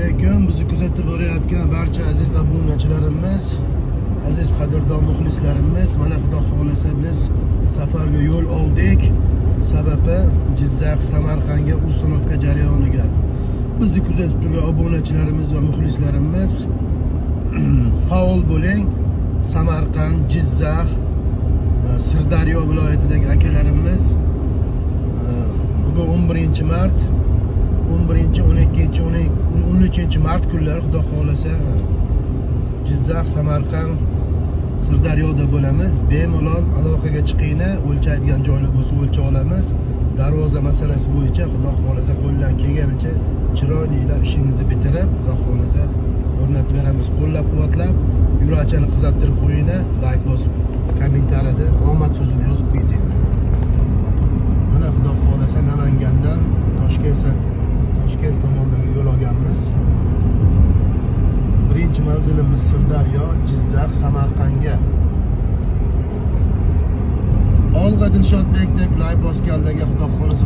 alaykum. Bizni kuzatib borayotgan barcha aziz obunachilarimiz, aziz qadrdon muxlislarimiz, mana xudo xohlasa biz safarga yo'l oldik. Sababi Jizzax Samarqandga ustunovka jarayoniga. Bizni kuzatib turgan obunachilarimiz va muxlislarimiz faol bo'ling. Samarqand, Jizzax, Sirdaryo viloyatidagi akalarimiz bugun 11-mart 11, 12, 13-mart kunlari xudo xohlasa Jizzax, Samarqand, Sirdaryoda bo'lamiz. Bemalol aloqaga chiqinglar, o'lchaydigan joylar bo'lsa o'lcha olamiz. Darvoza masalasi bo'yicha xudo xohlasa qo'ldan kelganicha chiroylilab ishingizni bitirib, xudo xohlasa o'rnatib beramiz. Qo'llab-quvvatlab, yurachani qizartirib qo'yinglar, like bosib, kommentariyada omad so'zini yozib ketinglar. Mana xudo xohlasa Namangandan Toshkent tomonlarga yo'l olganmiz. Birinchi manzilimiz Sirdaryo, Jizzax, Samarqandga. Olg'a Dilshodbekdek like bosganlarga xudo xohlasa